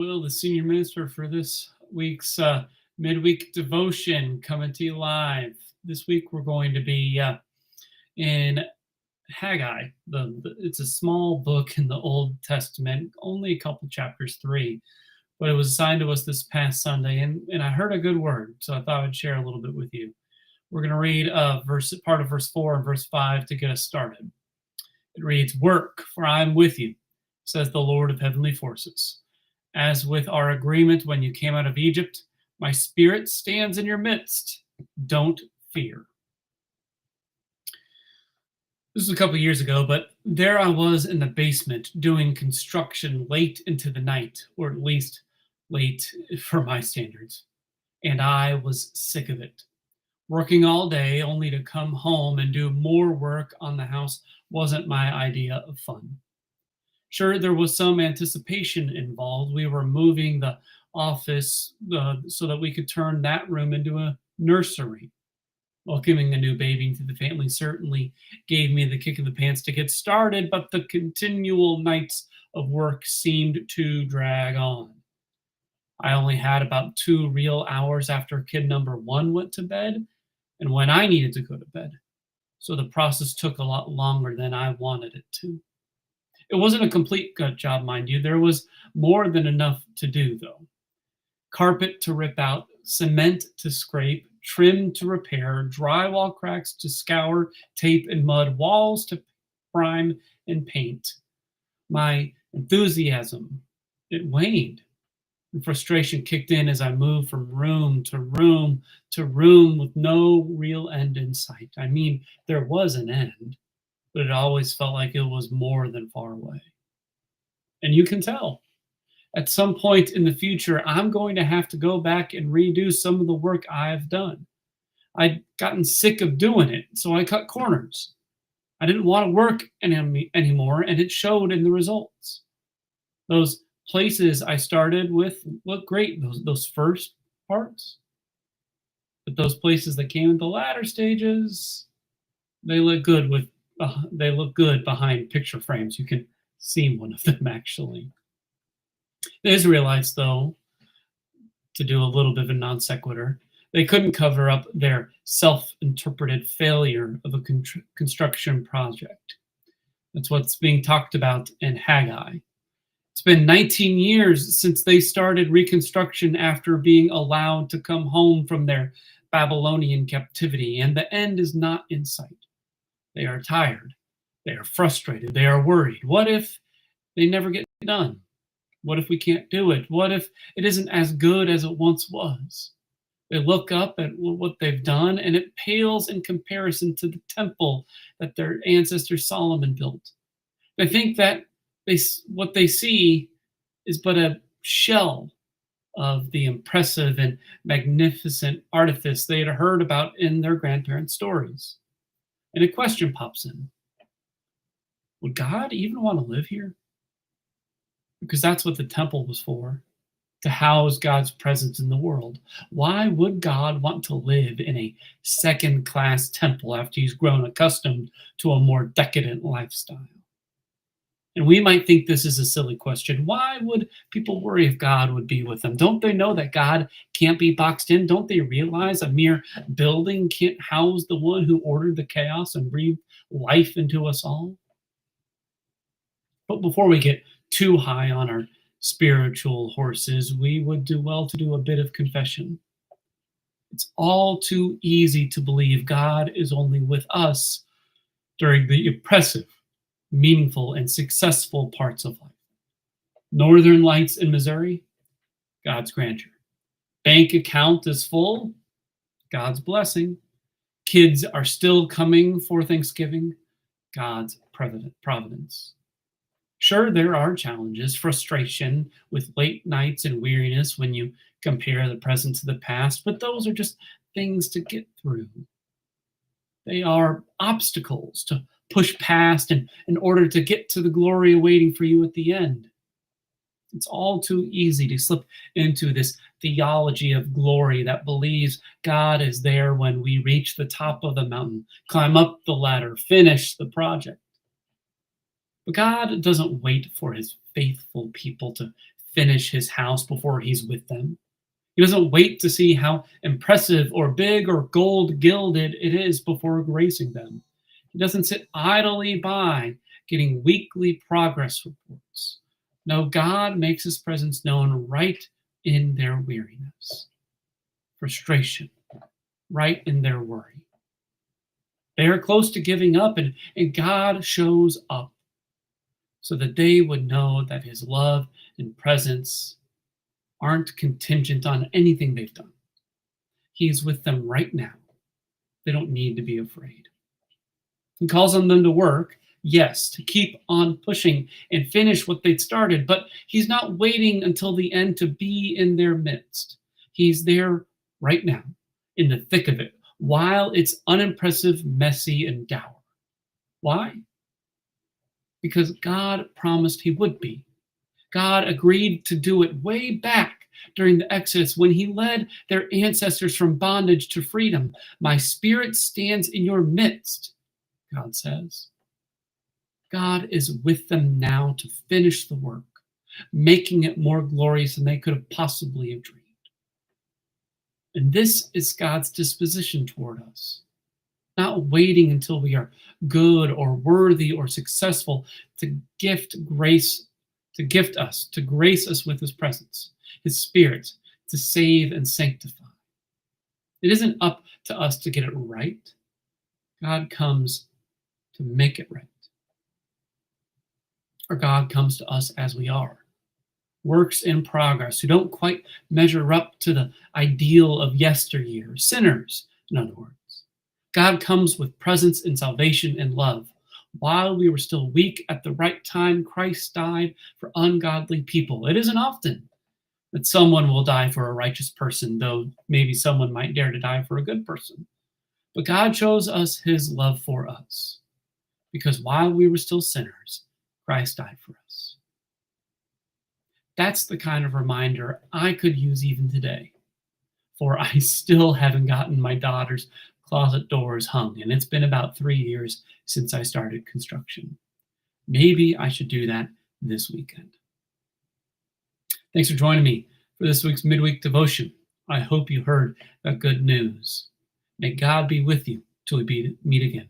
Will, the senior minister for this week's Midweek Devotion, coming to you live. This week we're going to be in Haggai. It's a small book in the Old Testament, only a couple chapters, 3, but it was assigned to us this past Sunday, and I heard a good word, so I thought I'd share a little bit with you. We're going to read part of verse 4 and verse 5 to get us started. It reads, "Work, for I am with you, says the Lord of heavenly forces. As with our agreement when you came out of Egypt, my spirit stands in your midst. Don't fear." This was a couple years ago, but there I was in the basement doing construction late into the night, or at least late for my standards. And I was sick of it. Working all day only to come home and do more work on the house wasn't my idea of fun. Sure, there was some anticipation involved. We were moving the office so that we could turn that room into a nursery. Welcoming a new baby into the family certainly gave me the kick in the pants to get started, but the continual nights of work seemed to drag on. I only had about 2 real hours after kid number 1 went to bed and when I needed to go to bed. So the process took a lot longer than I wanted it to. It wasn't a complete gut job, mind you. There was more than enough to do, though. Carpet to rip out, cement to scrape, trim to repair, drywall cracks to scour, tape and mud, walls to prime and paint. My enthusiasm, it waned. And frustration kicked in as I moved from room to room to room with no real end in sight. I mean, there was an end, but it always felt like it was more than far away. And you can tell. At some point in the future, I'm going to have to go back and redo some of the work I've done. I'd gotten sick of doing it, so I cut corners. I didn't want to work anymore, and it showed in the results. Those places I started with looked great, those first parts. But those places that came in the latter stages, they look good behind picture frames. You can see one of them actually. The Israelites, though, to do a little bit of a non sequitur, they couldn't cover up their self-interpreted failure of a construction project. That's what's being talked about in Haggai. It's been 19 years since they started reconstruction after being allowed to come home from their Babylonian captivity, and the end is not in sight. They are tired. They are frustrated. They are worried. What if they never get done? What if we can't do it? What if it isn't as good as it once was? They look up at what they've done, and it pales in comparison to the temple that their ancestor Solomon built. They think that what they see is but a shell of the impressive and magnificent artifice they had heard about in their grandparents' stories. And a question pops in. Would God even want to live here? Because that's what the temple was for, to house God's presence in the world. Why would God want to live in a second-class temple after he's grown accustomed to a more decadent lifestyle? And we might think this is a silly question. Why would people worry if God would be with them? Don't they know that God can't be boxed in? Don't they realize a mere building can't house the one who ordered the chaos and breathed life into us all? But before we get too high on our spiritual horses, we would do well to do a bit of confession. It's all too easy to believe God is only with us during the oppressive, meaningful, and successful parts of life. Northern Lights in Missouri, God's grandeur. Bank account is full, God's blessing. Kids are still coming for Thanksgiving, God's providence. Sure, there are challenges, frustration with late nights and weariness when you compare the present to the past, but those are just things to get through. They are obstacles to push past in order to get to the glory awaiting for you at the end. It's all too easy to slip into this theology of glory that believes God is there when we reach the top of the mountain, climb up the ladder, finish the project. But God doesn't wait for his faithful people to finish his house before he's with them. He doesn't wait to see how impressive or big or gold gilded it is before gracing them. He doesn't sit idly by getting weekly progress reports. No, God makes his presence known right in their weariness, frustration, right in their worry. They are close to giving up, and God shows up so that they would know that his love and presence aren't contingent on anything they've done. He's with them right now. They don't need to be afraid. He calls on them to work, yes, to keep on pushing and finish what they'd started, but he's not waiting until the end to be in their midst. He's there right now, in the thick of it, while it's unimpressive, messy, and dour. Why? Because God promised he would be. God agreed to do it way back during the Exodus when he led their ancestors from bondage to freedom. My spirit stands in your midst, God says. God is with them now to finish the work, making it more glorious than they could have possibly have dreamed. And this is God's disposition toward us. Not waiting until we are good or worthy or successful to gift grace, to gift us, to grace us with his presence, his spirit, to save and sanctify. It isn't up to us to get it right. God comes to make it right. Or God comes to us as we are, works in progress who don't quite measure up to the ideal of yesteryear, sinners, in other words. God comes with presence and salvation and love. While we were still weak, at the right time, Christ died for ungodly people. It isn't often that someone will die for a righteous person, though maybe someone might dare to die for a good person. But God shows us his love for us, because while we were still sinners, Christ died for us. That's the kind of reminder I could use even today, for I still haven't gotten my daughter's closet doors hung, and it's been about 3 years since I started construction. Maybe I should do that this weekend. Thanks for joining me for this week's Midweek Devotion. I hope you heard the good news. May God be with you till we meet again.